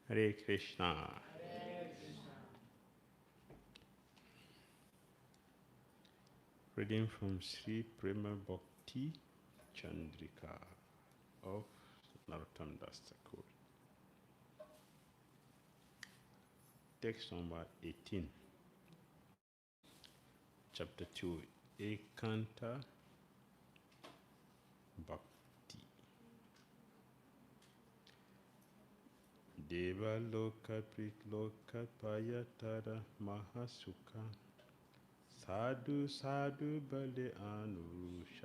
Hare Krishna. Reading from Śrī Prema Bhakti Candrika of Narottam Das Thakur. Text number 18. Chapter 2. Ekanta Bhakti. Deva-loka prit-loka pāya tārā mahā-sukha sādhu sādhu bole anuks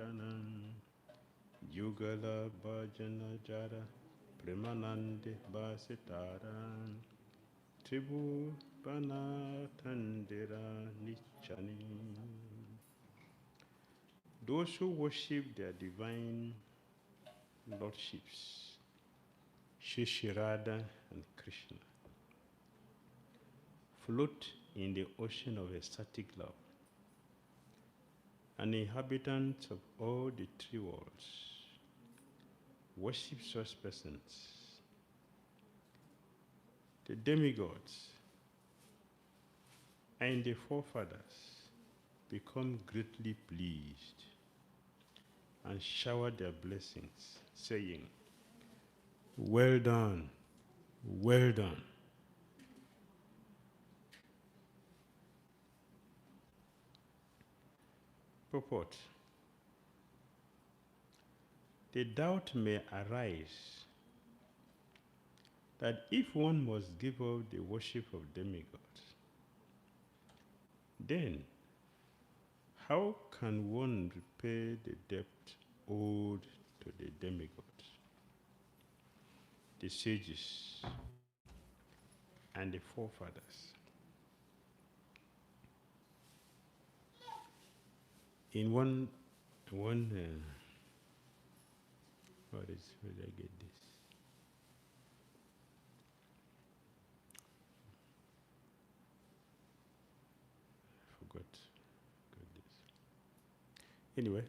yugala bhajana yārā premānande bhāse tārā tribhuvana nichani. Those who worship their divine Lordships, Śrī Rādhā and Krishna, float in the ocean of ecstatic love, and inhabitants of all the three worlds worship such persons. The demigods and the forefathers become greatly pleased and shower their blessings, saying, "Well done, well done." Purport. The doubt may arise that if one must give up the worship of demigods, then how can one repay the debt owed to the demigods, the sages, and the forefathers? In one where did I get this? I forgot this. Anyway,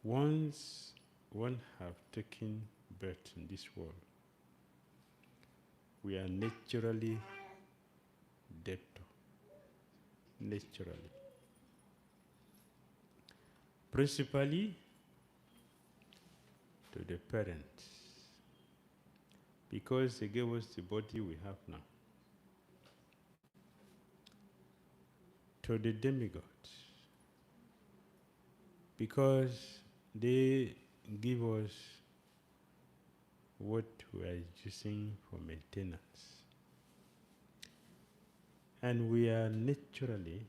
once one have taken birth in this world, we are naturally debtor. Naturally. Principally to the parents, because they gave us the body we have now. To the demigods, because they give us what we are using for maintenance. And we are naturally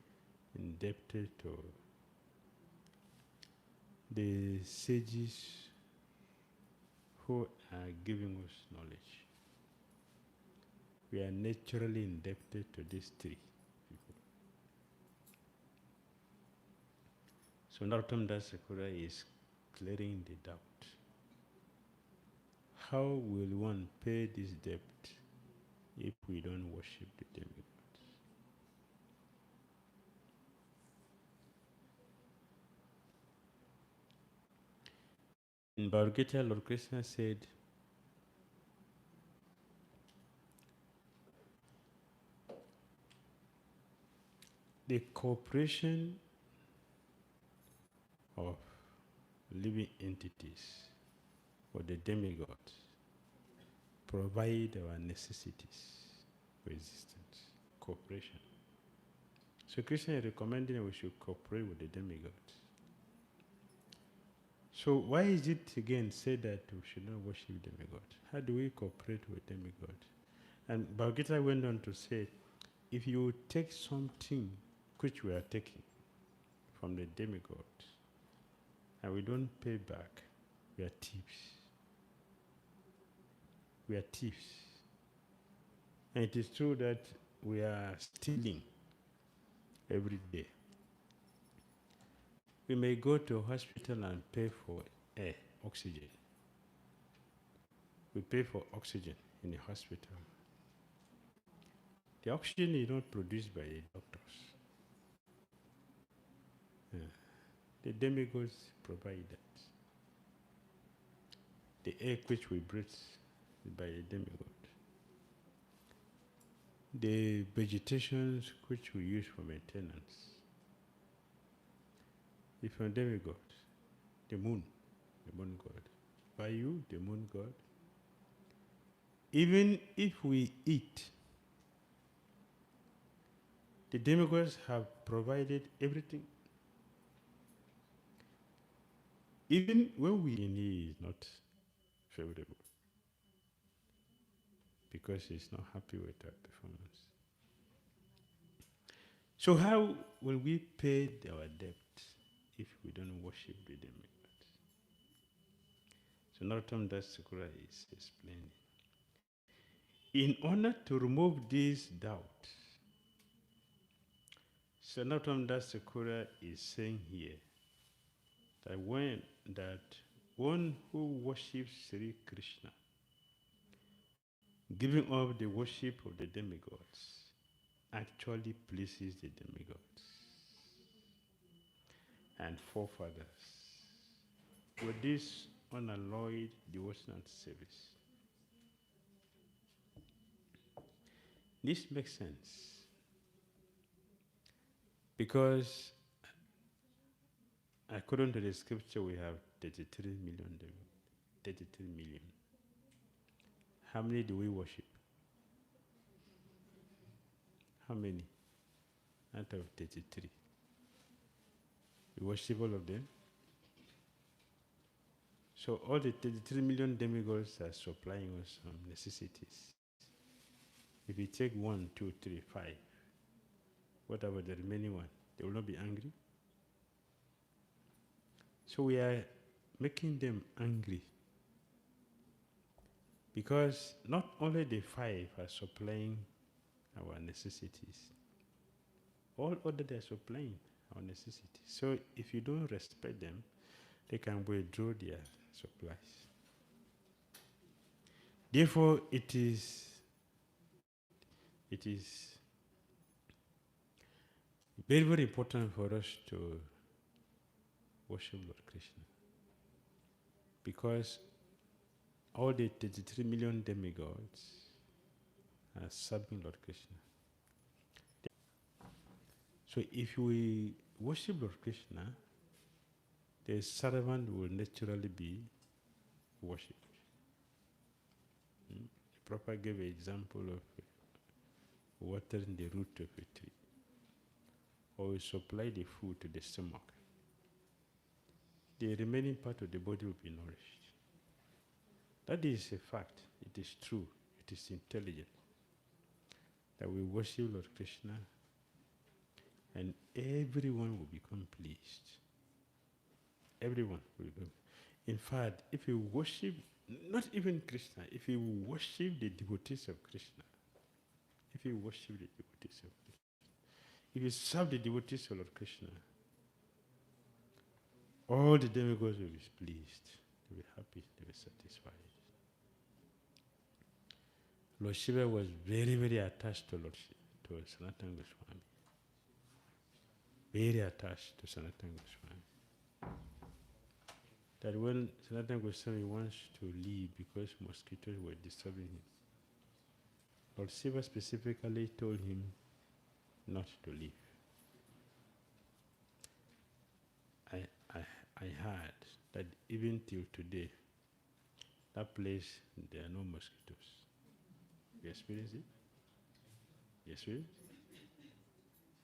indebted to the sages who are giving us knowledge. We are naturally indebted to these three people. So Narottam Das Thakur is clearing the doubt. How will one pay this debt if we don't worship the demigods? In Bhagavad Gita, Lord Krishna said, the cooperation of living entities or the demigods provide our necessities for existence. Cooperation. So Krishna is recommending we should cooperate with the demigods. So why is it again said that we should not worship demigods? How do we cooperate with demigods? And Bhagavad Gita went on to say, if you take something which we are taking from the demigods and we don't pay back, we are thieves. We are thieves. And it is true that we are stealing every day. We may go to a hospital and pay for air, oxygen. We pay for oxygen in the hospital. The oxygen is not produced by the doctors. The demigods provide that. the air which we breathe is by a demigod. The vegetations which we use for maintenance is from demigod. The moon god. Vayu, the moon god. Even if we eat, the demigods have provided everything. Even when we eat, he is not favorable because he's not happy with our performance. So how will we pay our debt if we don't worship the demigods? So Narottam Das Thakura is explaining. In order to remove this doubt, so Narottam Das Thakura is saying here that one who worships Śrī Kṛṣṇa, giving up the worship of the demigods, actually pleases the demigods and forefathers with this unalloyed devotional service. This makes sense because according to the scripture we have 33 million. 33 million. How many do we worship? How many? Out of 33. We worship all of them. So all the 33 million demigods are supplying us some necessities. If you take 1, 2, 3, 5, what about the remaining one? They will not be angry? So we are making them angry because not only the 5 are supplying our necessities, all other they are supplying our necessities. So if you don't respect them, they can withdraw their supplies. Therefore, it is very, very important for us to worship Lord Krishna, because all the 33 million demigods are serving Lord Krishna. So if we worship Lord Krishna, the servant will naturally be worshipped. Prabhupada gave an example of watering the root of a tree, or we supply the food to the stomach. The remaining part of the body will be nourished. That is a fact. It is true. It is intelligent that we worship Lord Krishna and everyone will become pleased. Everyone will become. In fact, if you worship, not even Krishna, if you worship the devotees of Krishna, if you worship the devotees of Krishna, if you serve the devotees of Lord Krishna, all the demigods will be pleased, they will be happy, they will be satisfied. Lord Shiva was very, very attached to Sanatana Goswami. Very attached to Sanatana Goswami. That when Sanatana Goswami wants to leave because mosquitoes were disturbing him, Lord Shiva specifically told him not to leave. I heard that even till today, that place, there are no mosquitoes. You experience it? You experience it?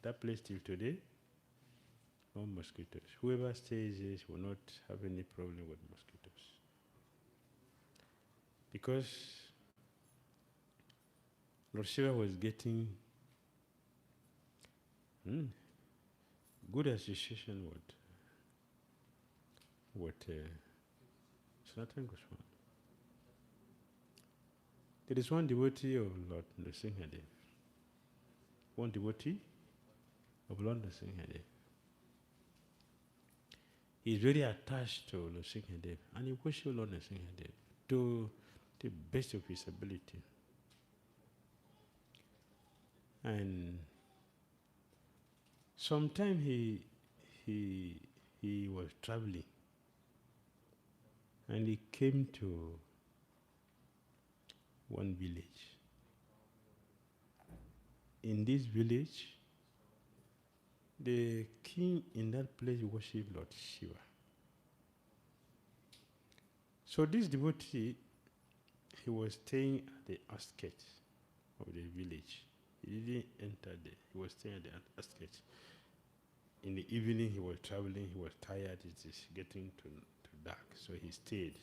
That place till today, no mosquitoes. Whoever stays here will not have any problem with mosquitoes. Because Lord Shiva was getting good association with Sanatana Goswami. There is one devotee of Lord Nrsimhadev. One devotee of Lord Nrsimhadev. He is very attached to Lord Nrsimhadev and he worships Lord Nrsimhadev to the best of his ability. And sometime he was traveling And he came to one village. In this village, the king in that place worshipped Lord Shiva. So this devotee, he was staying at the outskirts of the village. He didn't enter there. He was staying at the outskirts. In the evening, he was traveling. He was tired. It is getting to dark, so he stayed.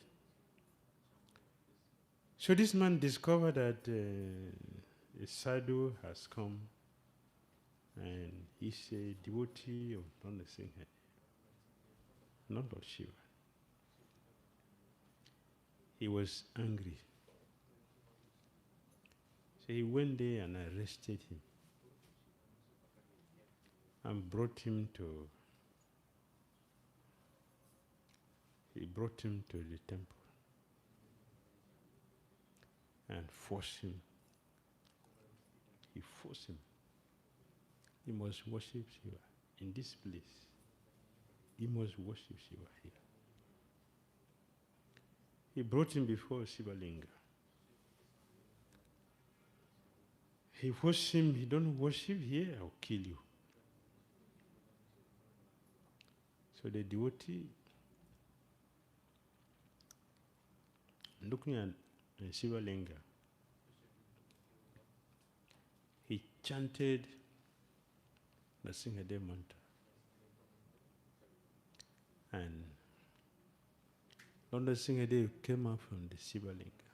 So this man discovered that a sadhu has come, and he's a devotee of Lord Nrsimha, not Lord Shiva. He was angry. So he went there and arrested him and brought him to the temple and forced him. He forced him. He must worship Shiva in this place. He must worship Shiva here. He brought him before Shiva Linga. He forced him, "You don't worship here, I'll kill you." So the devotee, looking at Shiva Linga, he chanted the Singhadev mantra. And Lord Singhadev came out from the Shiva Linga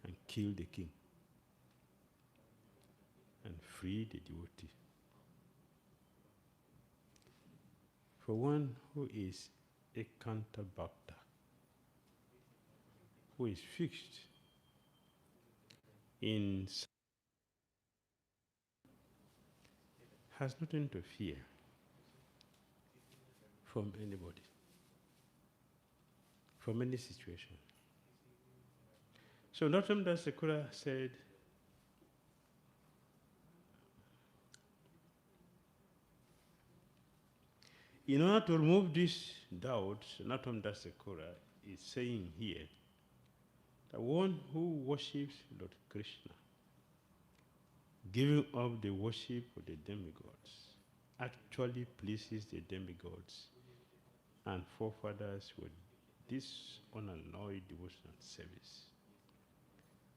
and killed the king and freed the devotee. For one who is a Kanta Bhakta, who is fixed in, has nothing to fear from anybody, from any situation. So Narottam Das Thakura said, in order to remove this doubt, Narottam Das Thakura is saying here that one who worships Lord Krishna, giving up the worship of the demigods, actually pleases the demigods and forefathers with this unalloyed devotional service.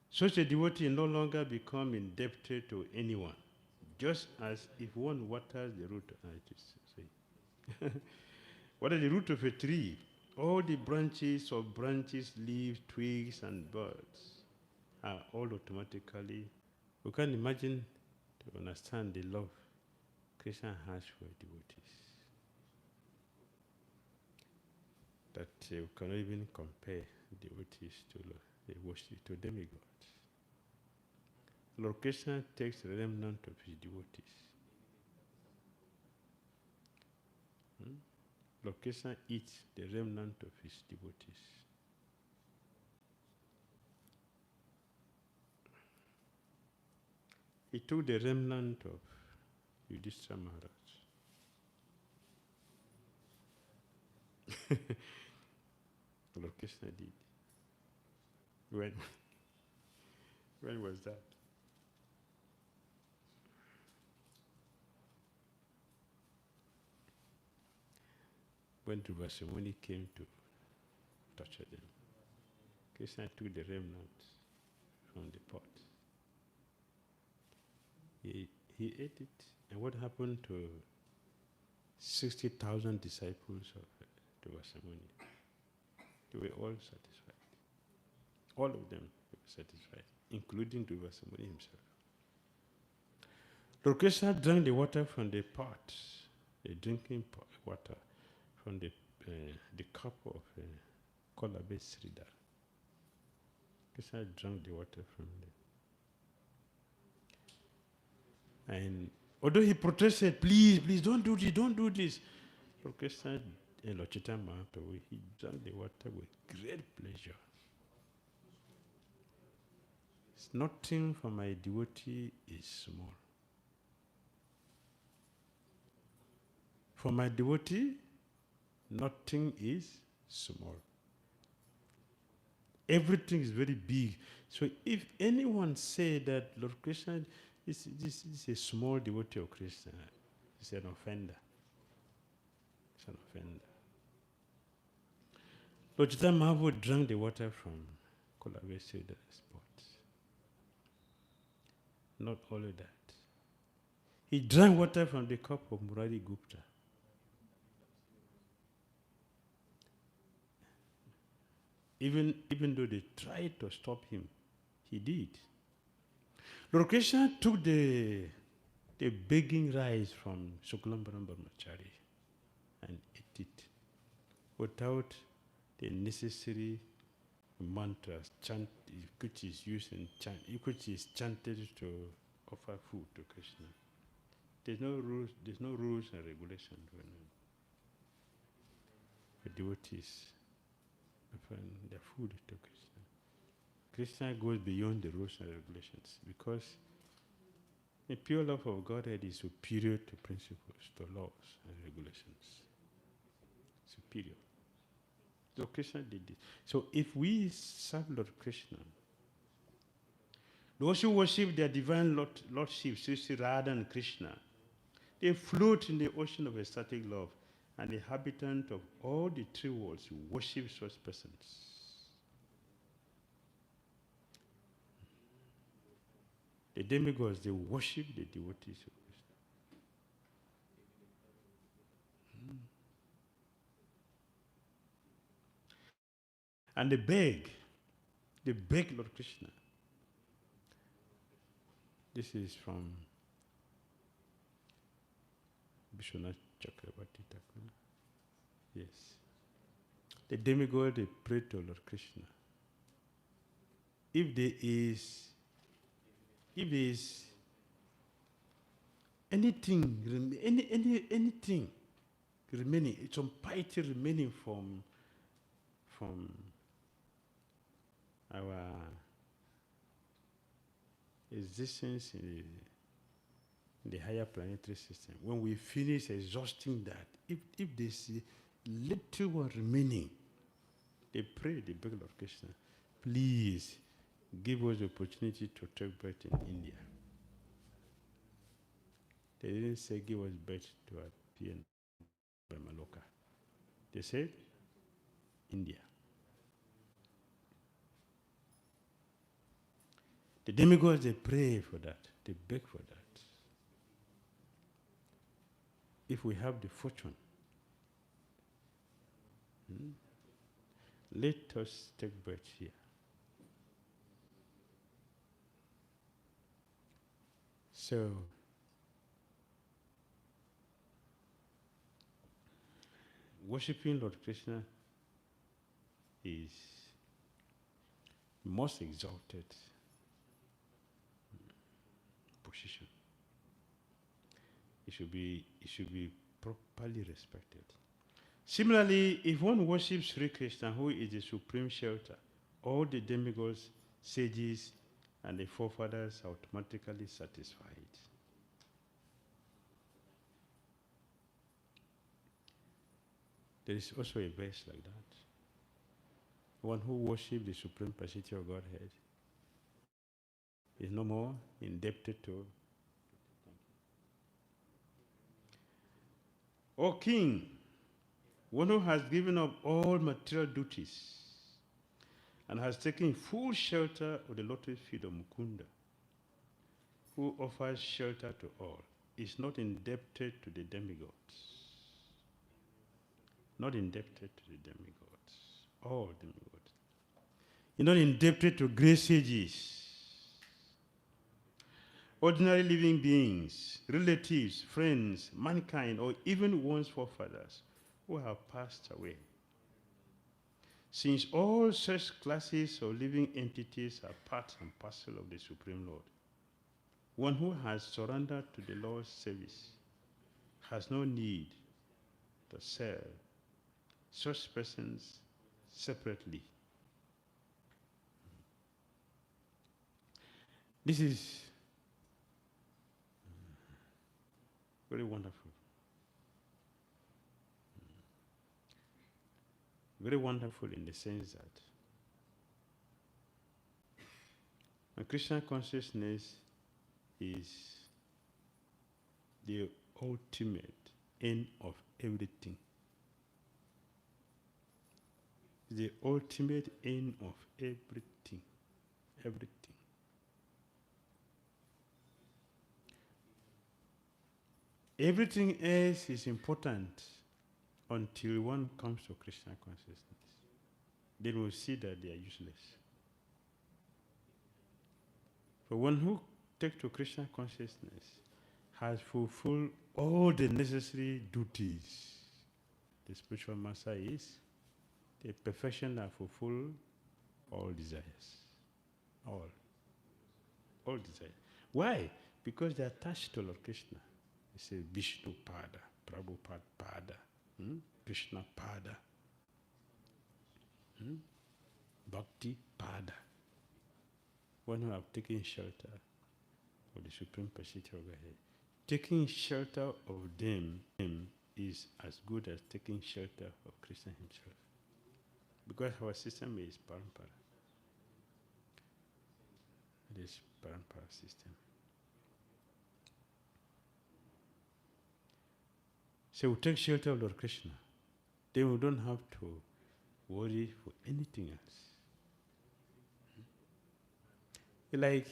Such a devotee no longer becomes indebted to anyone, just as if one waters the root, water the root of a tree, all the branches, leaves, twigs, and buds are all automatically. We can imagine to understand the love Krishna has for devotees, that we cannot even compare devotees to the worship to demigods. Lord Krishna takes the remnant of his devotees. Lord Krishna eats the remnant of his devotees. He took the remnant of Yudhishthira Maharaj. Lord Krishna did. When was that? When Tribhuvana came to torture them, Krishna took the remnant from the pot. He ate it, and what happened to 60,000 disciples of Tribhuvana? They were all satisfied. All of them were satisfied, including Tribhuvana himself. Lord Krishna drank the water from the pot, the drinking pot, water from the cup of Kolabe Sridhar. Krishna drank the water from there. And although he protested, please don't do this. Lord Krishna and Lord Chaitanya Mahaprabhu, he drank the water with great pleasure. It's nothing for my devotee is small. For my devotee, nothing is small. Everything is very big. So if anyone say that Lord Krishna is a small devotee of Krishna, it's an offender. It's an offender. Lord Chaitanya Mahaprabhu drank the water from Kolavesi spot. Not only that. He drank water from the cup of Murari Gupta. Even though they tried to stop him, he did. Lord Krishna took the begging rice from Shuklambaram Brahmachari and ate it without the necessary mantras, chant, which is used in chant, which is chanted to offer food to Krishna. There's no rules and regulations when the devotees offer their food to Krishna. Krishna goes beyond the rules and regulations because the pure love of Godhead is superior to principles, to laws and regulations. Superior. So Krishna did this. So if we serve Lord Krishna, those who worship their divine Lordships, Śrī Rādhā and Krishna, they float in the ocean of ecstatic love, and the inhabitants of all the three worlds worship such persons. The demigods, they worship the devotees of Krishna. And they beg Lord Krishna. This is from Vishwanath Chakravarti Thakur. Yes. The demigod, they pray to Lord Krishna. If there is anything, anything remaining, some piety remaining from our existence in the higher planetary system, when we finish exhausting that, if there's little one remaining, they pray, they beg Lord Krishna, please give us the opportunity to take birth in India. They didn't say give us birth to appear in deva-loka. They said India. The demigods, they pray for that. They beg for that. If we have the fortune, let us take birth here. So, worshipping Lord Krishna is most exalted position. It should be properly respected. Similarly, if one worships Śrī Kṛṣṇa, who is the supreme shelter, all the demigods, sages, and the forefathers are automatically satisfied. There is also a verse like that. One who worships the supreme personality of Godhead is no more indebted to. O King, one who has given up all material duties and has taken full shelter of the lotus feet of Mukunda, who offers shelter to all, is not indebted to the demigods. Not indebted to the demigods. All demigods. You're not indebted to great sages, ordinary living beings, relatives, friends, mankind, or even one's forefathers who have passed away. Since all such classes of living entities are part and parcel of the Supreme Lord, one who has surrendered to the Lord's service has no need to serve such persons separately. This is very wonderful. Very wonderful in the sense that And Krishna consciousness is the ultimate end of everything. The ultimate end of everything. Everything. Everything else is important until one comes to Krishna consciousness. Then we'll see that they are useless. For one who takes to Krishna consciousness has fulfilled all the necessary duties. The spiritual master is the perfection that fulfills all desires. All desires. Why? Because they are attached to Lord Krishna. They say Vishnu Pada, Prabhupada Pada, Krishna Pada, Bhakti Pada. One who have taken shelter of the Supreme Personality of Godhead. Taking shelter of them is as good as taking shelter of Krishna himself. Because our system is parampara. It is parampara system. So we take shelter of Lord Krishna. Then we don't have to worry for anything else. Like,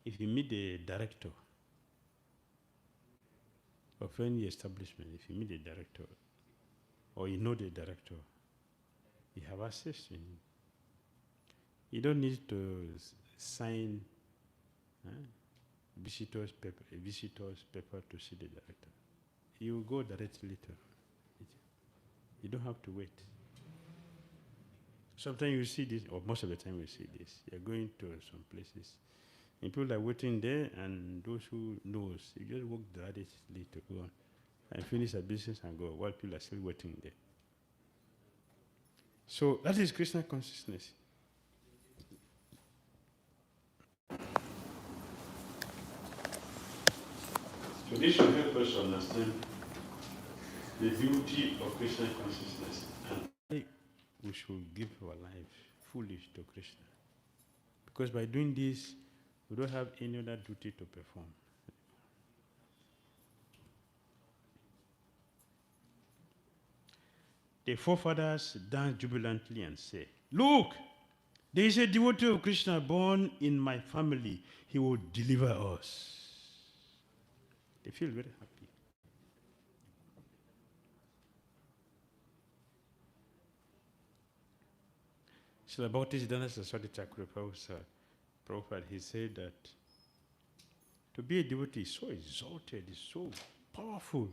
if you meet the director of any establishment, if you meet the director, or you know the director, you have access to him. You don't need to sign visitor's paper to see the director. You go directly to it. You don't have to wait. Sometimes you see this, or most of the time you see this. You're going to some places, and people are waiting there, and those who knows, you just walk directly to go on and finish a business and go, while people are still waiting there. So that is Krishna consciousness. So this should help us understand the beauty of Krishna consciousness, and we should give our life fully to Krishna. Because by doing this, we don't have any other duty to perform. The forefathers dance jubilantly and say, "Look, there is a devotee of Krishna born in my family. He will deliver us." They feel very happy. Srila Bhaktisiddhanta Saraswati Thakur Prabhupada, he said that to be a devotee is so exalted, is so powerful,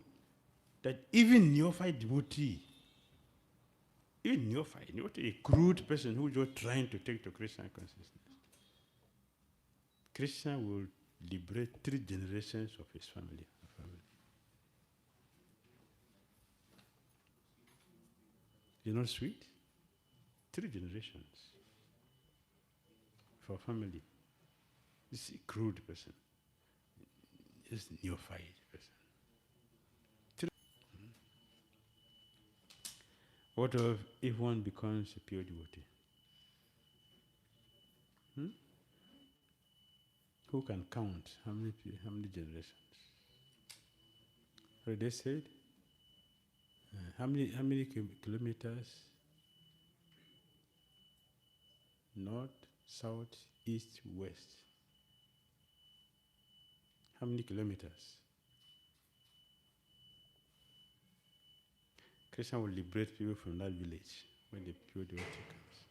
that even neophyte devotee, a crude person who is just trying to take to Krishna consciousness, Krishna will liberate 3 generations of his family. Is it not sweet? 3 generations for a family. This is a crude person. This is a neophyte person. What if one becomes a pure devotee? Who can count how many generations? So they said, how many kilometers? North, south, east, west. How many kilometers? Krishna will liberate people from that village when the pure devotee comes.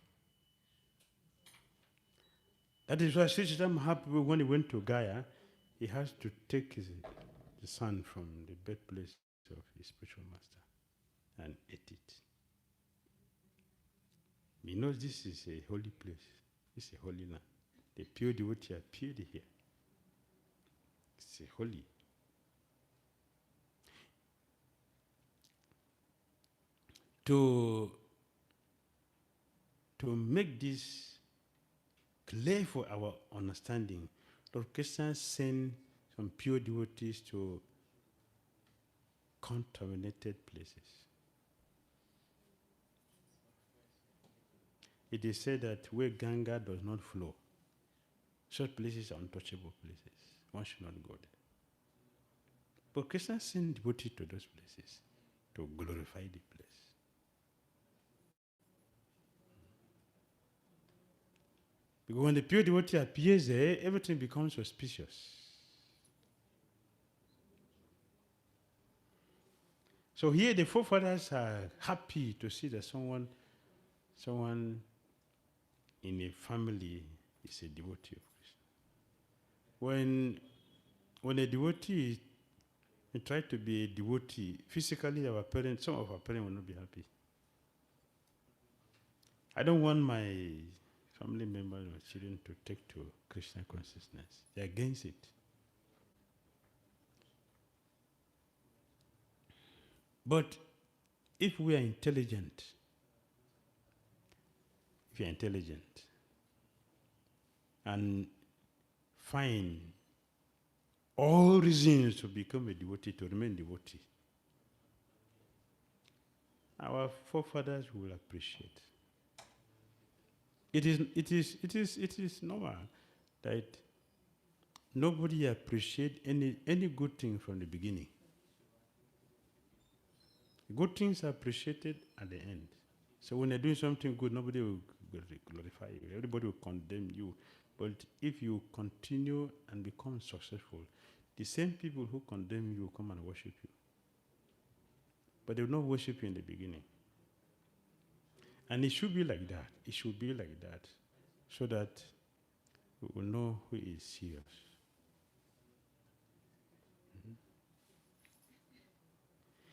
That is why Sri Chaitanya Mahaprabhu, when he went to Gaya, he has to take the son from the birthplace of his spiritual master and ate it. He knows this is a holy place. This is a holy land. The pure devotee appeared here. It's a holy. To make this clear for our understanding, Lord Krishna sent some pure devotees to contaminated places. it is said that where Ganga does not flow, such places are untouchable places. One should not go there. But Krishna sent devotees to those places to glorify the place. Because when the pure devotee appears there, everything becomes auspicious. So here the forefathers are happy to see that someone in a family is a devotee of Krishna. When a devotee tries to be a devotee, physically some of our parents will not be happy. I don't want my family members or children to take to Krishna consciousness. They're against it. But if we are intelligent, and find all reasons to become a devotee, to remain devotee, our forefathers will appreciate. It is normal that nobody appreciates any good thing from the beginning. Good things are appreciated at the end. So when you're doing something good, nobody will glorify you. Everybody will condemn you. But if you continue and become successful, the same people who condemn you will come and worship you. But they will not worship you in the beginning. And it should be like that. It should be like that, so that we will know who is serious.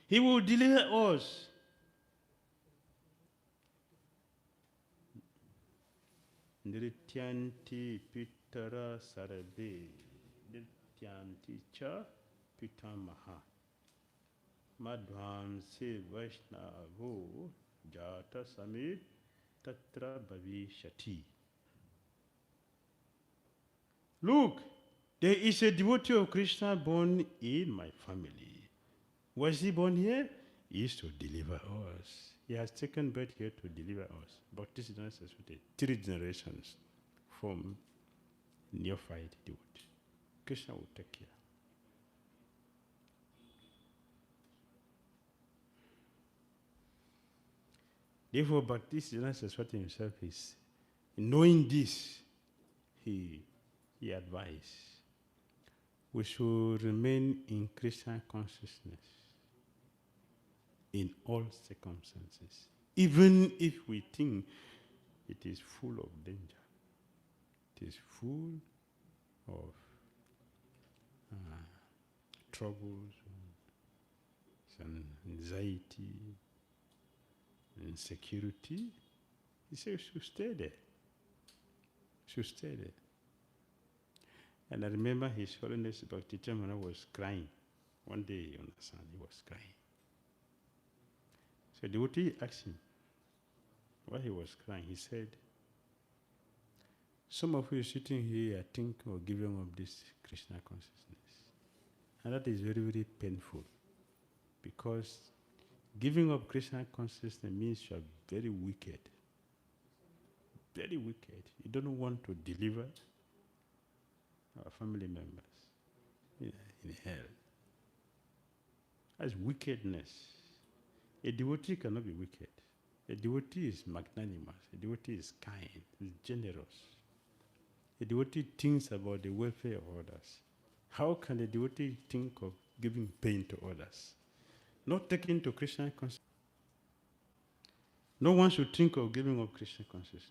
He will deliver us. Nrityanti pitr sarabhe, nrityanti cha pitamaha, madhvamse vaishnavo jata samit tatra bhavishati. Look, there is a devotee of Krishna born in my family. Was he born here? He is to deliver us. He has taken birth here to deliver us. Bhakti is not necessary. 3 generations from neophyte devotee. Krishna will take care. Therefore, Bhakti Siddhanta himself is, knowing this, he advised, we should remain in Krishna consciousness in all circumstances, even if we think it is full of danger. It is full of troubles, and anxiety, insecurity. He says, you should stay there. Should stay there. And I remember His Holiness Bhakti Chandra was crying. One day on the sun, he was crying. So the devotee asked him why he was crying. He said, some of you sitting here are thinking of giving up this Krishna consciousness. And that is very, very painful, because giving up Krishna consciousness means you are very wicked. Very wicked. You don't want to deliver our family members in hell. That's wickedness. A devotee cannot be wicked. A devotee is magnanimous. A devotee is kind, is generous. A devotee thinks about the welfare of others. How can a devotee think of giving pain to others? Not taking to Krishna consciousness. No one should think of giving up Krishna consciousness.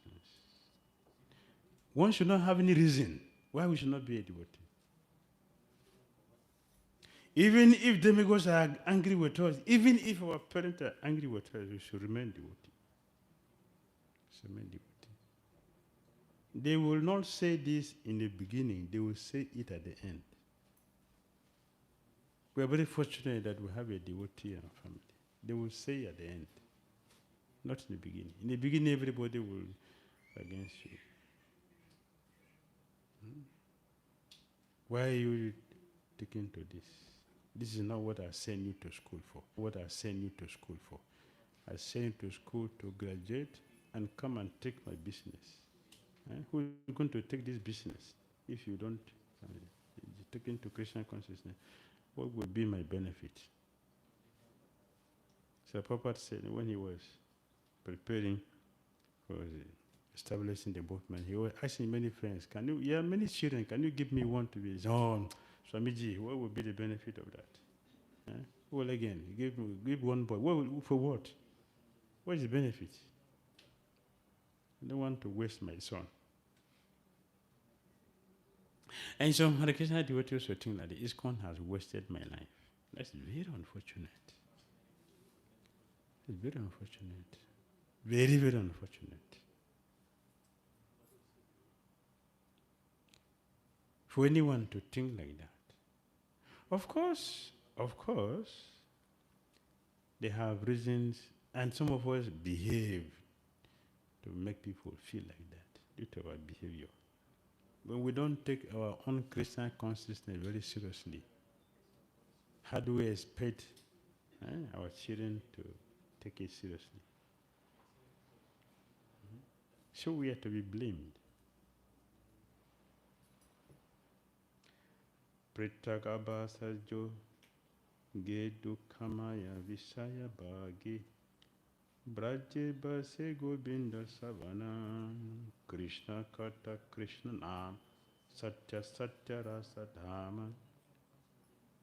One should not have any reason why we should not be a devotee. Even if demigods are angry with us, even if our parents are angry with us, we should remain devotee. Remain devotee. They will not say this in the beginning, they will say it at the end. We are very fortunate that we have a devotee in our family. They will say at the end, not in the beginning. In the beginning, everybody will be against you. Why are you taking to this? This is not what I sent you to school for. What I sent you to school for. I sent you to school to graduate and come and take my business? Who is going to take this business if you don't take into Krishna consciousness? What would be my benefit? So Prabhupada said when he was preparing for establishing the movement, he was asking many friends, many children, can you give me one to be his own? Swamiji, what would be the benefit of that? Well, again, give one boy. For what? What is the benefit? I don't want to waste my son. And so Hare Krishna devotees were thinking that the ISKCON has wasted my life. That's very unfortunate. It's very unfortunate. Very, very unfortunate. For anyone to think like that. Of course, they have reasons, and some of us behave to make people feel like that due to our behavior. When we don't take our own Christian consciousness very seriously, how do we expect our children to take it seriously? So we are to be blamed. Pritag āvāsa jo ge dukhamaya visaya bhagi Braje bhase Govinda savana Krishna kata Krishna nam Satya satya rasa dhama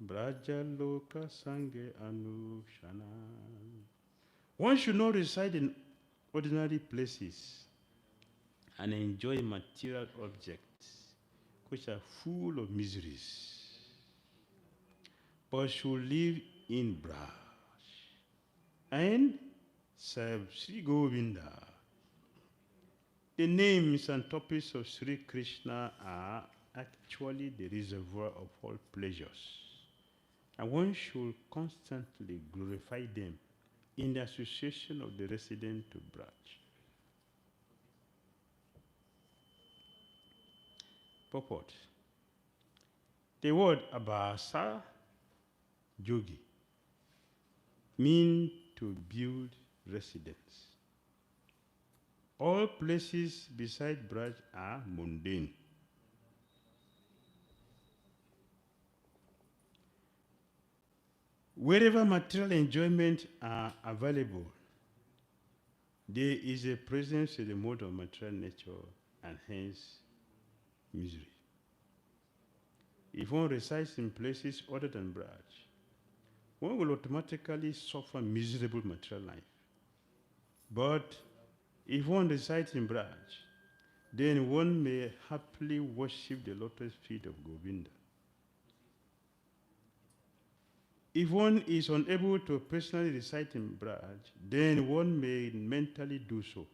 Braja-loka sange anuks. One should not reside in ordinary places and enjoy material objects which are full of miseries, but should live in Braj and serve Śrī Govinda. The names and topics of Śrī Kṛṣṇa are actually the reservoir of all pleasures, and one should constantly glorify them in the association of the resident of Braj. Purport. The word āvāsa, yogi, mean to build residence. All places beside Braj are mundane. Wherever material enjoyment are available, there is a presence in the mode of material nature and hence misery. If one resides in places other than Braj, one will automatically suffer miserable material life. But if one resides in Braj, then one may happily worship the lotus feet of Govinda. If one is unable to personally reside in Braj, then one may mentally do so,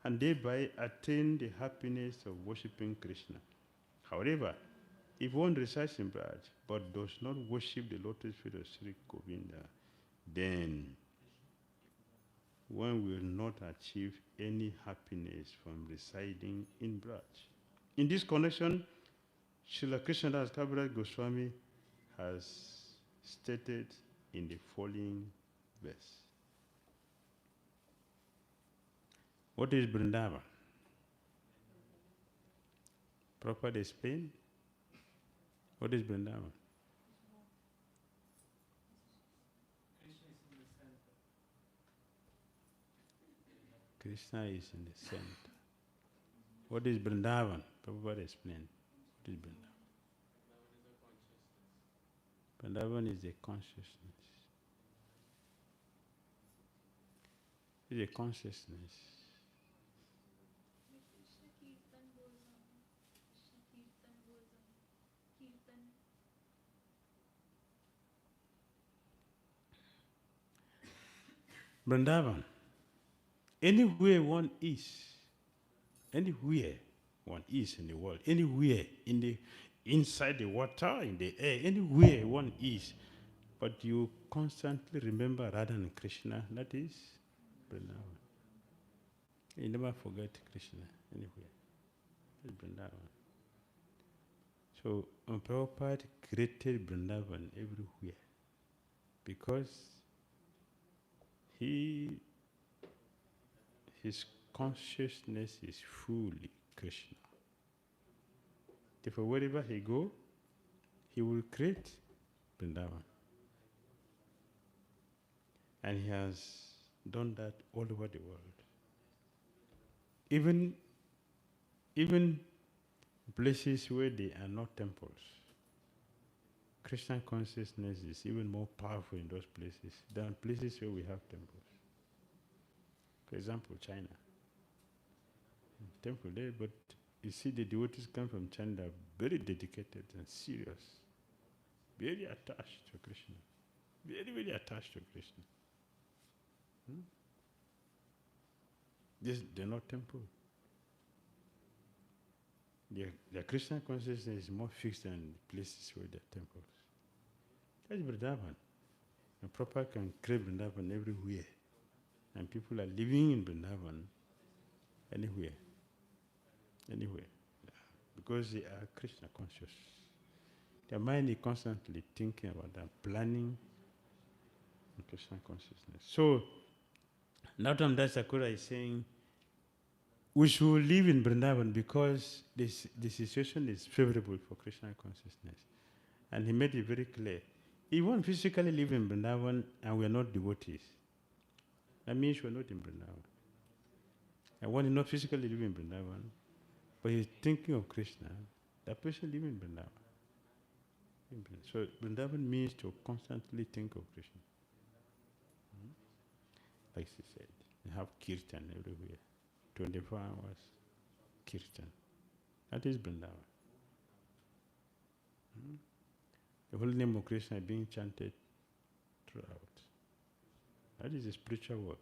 and thereby attain the happiness of worshipping Krishna. However, if one resides in Braj but does not worship the lotus feet of Śrī Govinda, then one will not achieve any happiness from residing in Braj. In this connection, Śrīla Krishnadas Kaviraj Goswami has stated in the following verse. What is Vrindavan? Prabhupada explain. What is Vrindavan? Krishna is in the center. What is Vrindavan? Prabhupada explain. What is Vrindavan? Vrindavan is a consciousness. It is a consciousness. Vrindavan, anywhere one is in the world, anywhere inside the water, in the air, anywhere one is, but you constantly remember Radha and Krishna, that is Vrindavan. You never forget Krishna anywhere. That's Vrindavan. So Prabhupada created Vrindavan everywhere because he his consciousness is fully Krishna. Therefore, wherever he go, he will create Vrindavan. And he has done that all over the world. Even places where there are not temples, Krishna consciousness is even more powerful in those places than places where we have temples. For example, China. Temple there, but you see the devotees come from China, very dedicated and serious, very attached to Krishna, very, very attached to Krishna. They're not temple. Their Krishna consciousness is more fixed than places where there are temples. That's Vrindavan. A proper can create Vrindavan everywhere. And people are living in Vrindavan anywhere. Anywhere. Because they are Krishna conscious. Their mind is constantly thinking about that, planning on Krishna consciousness. So, Nautam Das Thakura is saying, we should live in Vrindavan because the situation is favorable for Krishna consciousness. And he made it very clear. If you want to physically live in Vrindavan and we are not devotees, that means we are not in Vrindavan. And one is not physically living in Vrindavan, but he's thinking of Krishna, that person living in Vrindavan. So Vrindavan means to constantly think of Krishna. Like she said, you have kirtan everywhere. 24 hours kirtan. That is Vrindavan. The holy name of Krishna is being chanted throughout. That is a spiritual world.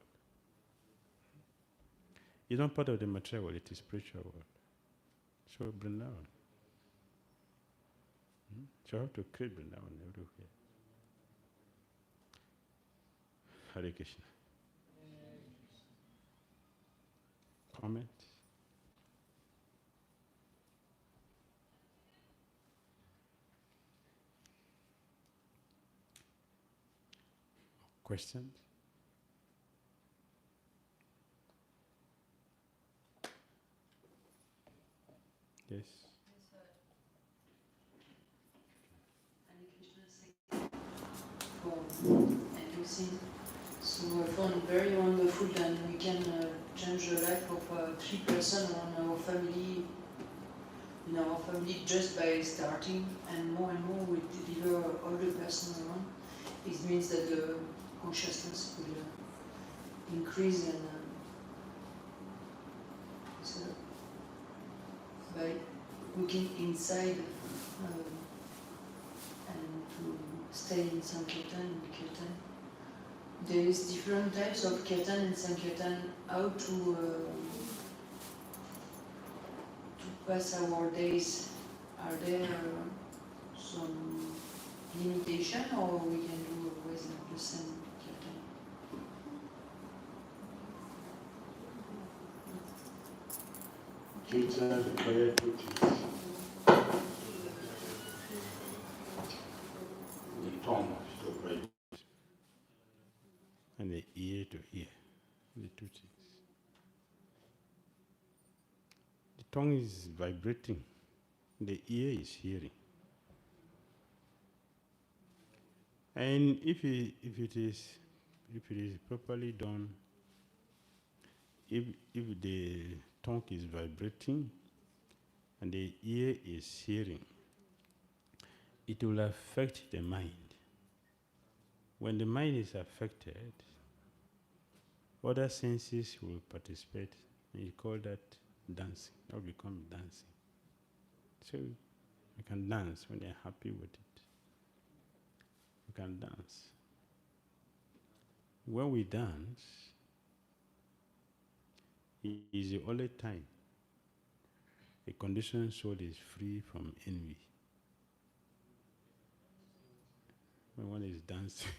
It's not part of the material world, it is spiritual world. So Vrindavan. So you have to create Vrindavan everywhere. Hare Krishna. Comment? Questions? Yes. And you see, so I found very wonderful, and we can change the life of 3 persons in our family just by starting, and more we deliver all the person around. It means that the consciousness will increase, and so by looking inside and to stay in Sankirtan, there is different types of kirtan and Sankirtan. How to pass our days? Are there some limitation, or we can do always the same kirtan? Kirtan requires 2 things. The tongue to breathe and the ear to hear. The 2 things. The tongue is vibrating, the ear is hearing. And if it is properly done, if the tongue is vibrating and the ear is hearing, it will affect the mind. When the mind is affected, other senses will participate, and you call that dancing, or become dancing. So you can dance when you're happy with it. You can dance. When we dance, it is the only time a conditioned soul is free from envy. When one is dancing,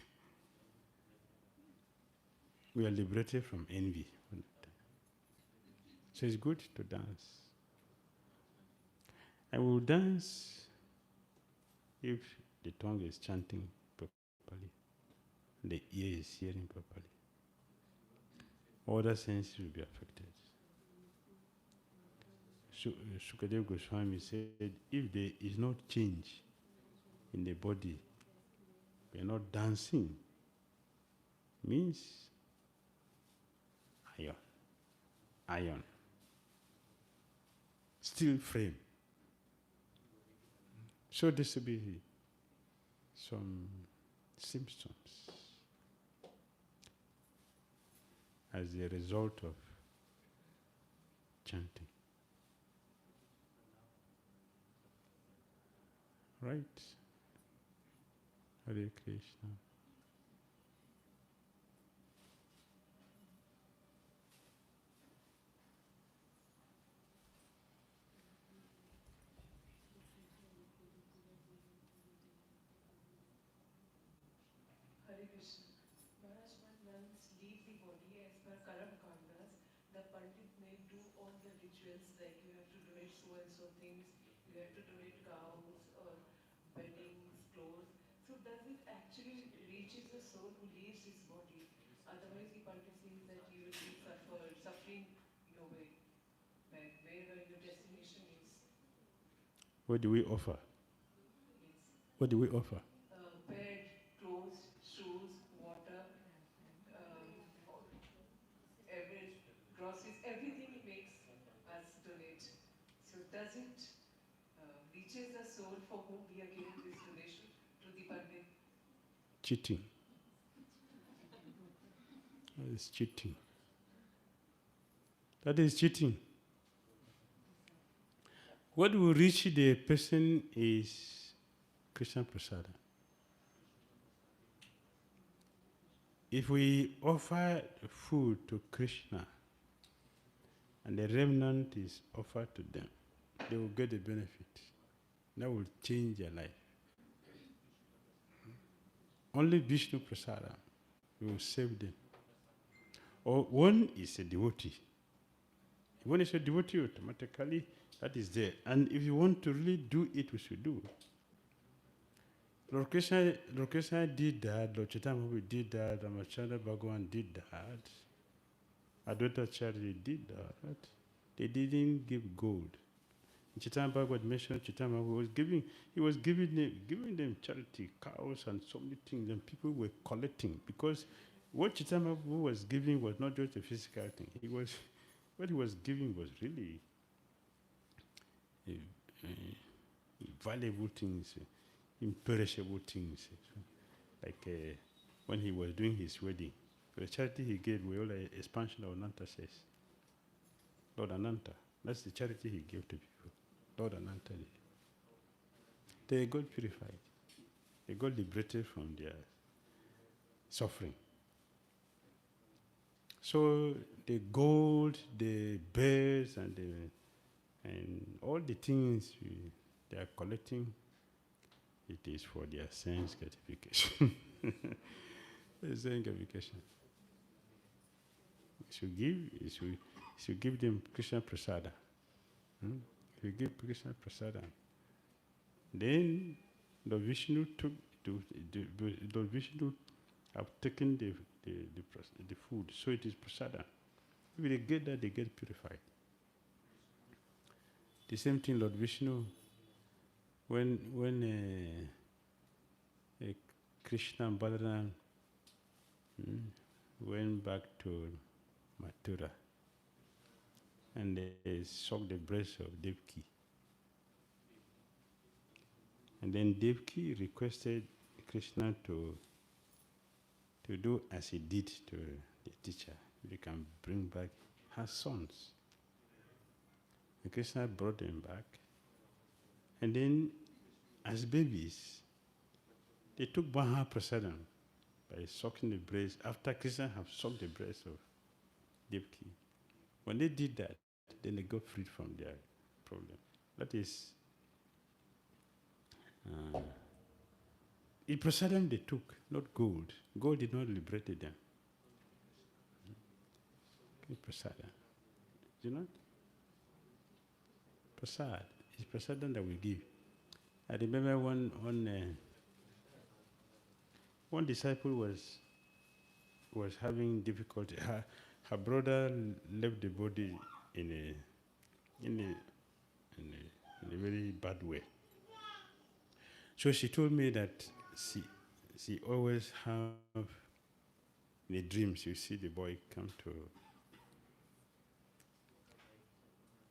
we are liberated from envy. So it's good to dance. And we'll dance if the tongue is chanting properly, the ear is hearing properly. other senses will be affected. So, Sukadeva Goswami said, if there is no change in the body, we are not dancing, means iron, steel frame. So this will be some symptoms as a result of chanting. Right? Hare Krishna. Hare Krishna. Maharaj, when one leaves the body as per Karam Kandas, the Pandit may do all the rituals like you have to donate so and so things, you have to donate cows or weddings, clothes. So does it actually reaches the soul who leaves his body? Otherwise the Pandit says that you will be suffering your way, like wherever your destination is. What do we offer? Yes. What do we offer? Bed, clothes, shoes, water, every groceries, everything he makes us donate. So does it reaches the soul for whom we are giving this donation to the Pandit? Cheating. That is cheating. That is cheating. What will reach the person is Krishna Prasada. If we offer food to Krishna and the remnant is offered to them, they will get the benefit. That will change their life. Only Vishnu Prasada will save them. Or one is a devotee. One is a devotee, automatically that is there. And if you want to really do it, we should do. Lord Krishna did that, Lord Chaitanya did that, Ramachandra Bhagavan did that, Advaita Charya did that. They didn't give gold. Chaitanya Bhagavan mentioned Chaitanya was giving them charity, cows and so many things, and people were collecting, because what Chaitanya was giving was not just a physical thing. What he was giving was really valuable things, imperishable things. Like when he was doing his wedding, the charity he gave was all an expansion of Ananta says. Lord Ananta, that's the charity he gave to people. Lord Ananta. They got purified. They got liberated from their suffering. So the gold, the birds, and all the things they are collecting, it is for their sense gratification. Sense gratification. You should give them Krishna Prasada. If you give Krishna Prasada, then Lord Vishnu Lord Vishnu have taken the food, so it is Prasada. If they get that, they get purified. The same thing, Lord Vishnu, when Krishna and Balaram went back to Mathura, and they sucked the breast of Devaki. And then Devaki requested Krishna to do as he did to the teacher. They can bring back her sons. And Krishna brought them back. And then, as babies, they took Mahaprasadam by sucking the breast, after Krishna have sucked the breast of Devaki. When they did that, then they got freed from their problem. That is, the prasadam they took, not gold. Gold did not liberate them. Prasadam. Do you know? Prasad is prasadam that we give. I remember one disciple was having difficulty. her brother left the body in a very bad way. So she told me that she always have in the dreams, you see the boy come to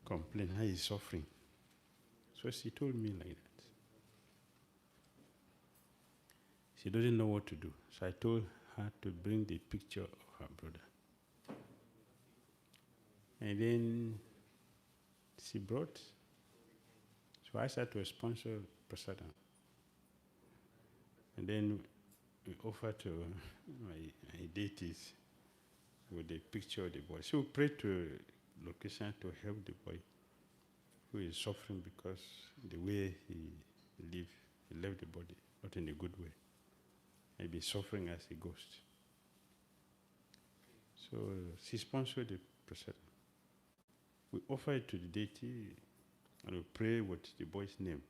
complain how he's suffering. So she told me like that. She doesn't know what to do. So I told her to bring the picture of her brother. And then she brought. So I said to sponsor prasadam. And then we offered to my deities with the picture of the boy. So we prayed to Lord Krishna to help the boy who is suffering because the way he left the body, not in a good way. Maybe suffering as a ghost. So she sponsored the prasadam. We offer it to the deity and we pray with the boy's name.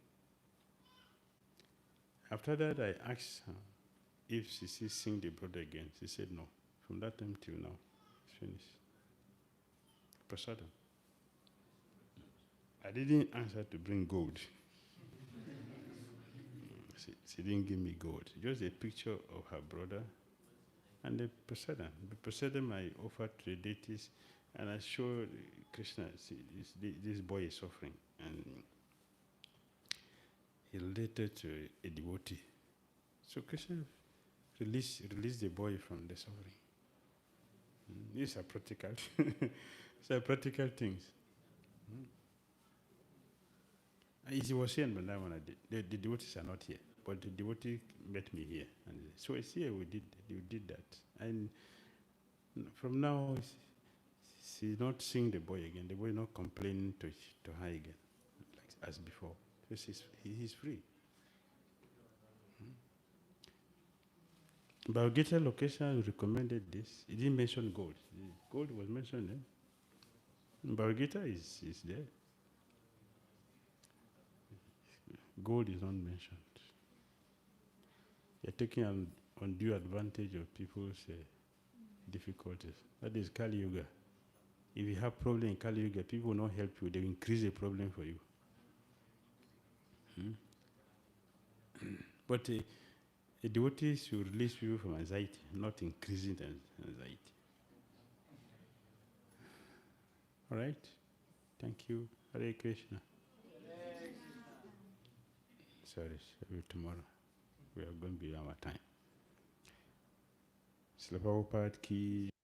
After that, I asked her if she sees sing the brother again. She said no. From that time till now, it's finished. Prasadam. I didn't ask her to bring gold. She didn't give me gold. Just a picture of her brother and the prasadam. The prasadam I offered to the deities and I showed Krishna, see, this boy is suffering. And he related to a devotee. So Krishna released the boy from the suffering. These are practical. These are practical things. He was here in Vrindavan. The devotees are not here, but the devotee met me here. And so it's here we did that. And from now, she's not seeing the boy again. The boy not complaining to her again, like as before. Because he's free. Bhagavad Gita location recommended this. It didn't mention gold. Gold was mentioned there. Bhagavad Gita is there. Gold is not mentioned. You're taking undue advantage of people's difficulties. That is Kali Yuga. If you have problem in Kali Yuga, people will not help you. They will increase the problem for you. But a devotee should release people from anxiety, not increasing the anxiety. All right? Thank you. Hare Krishna. Sorry, tomorrow. We are going beyond our time. Srila Prabhupada ki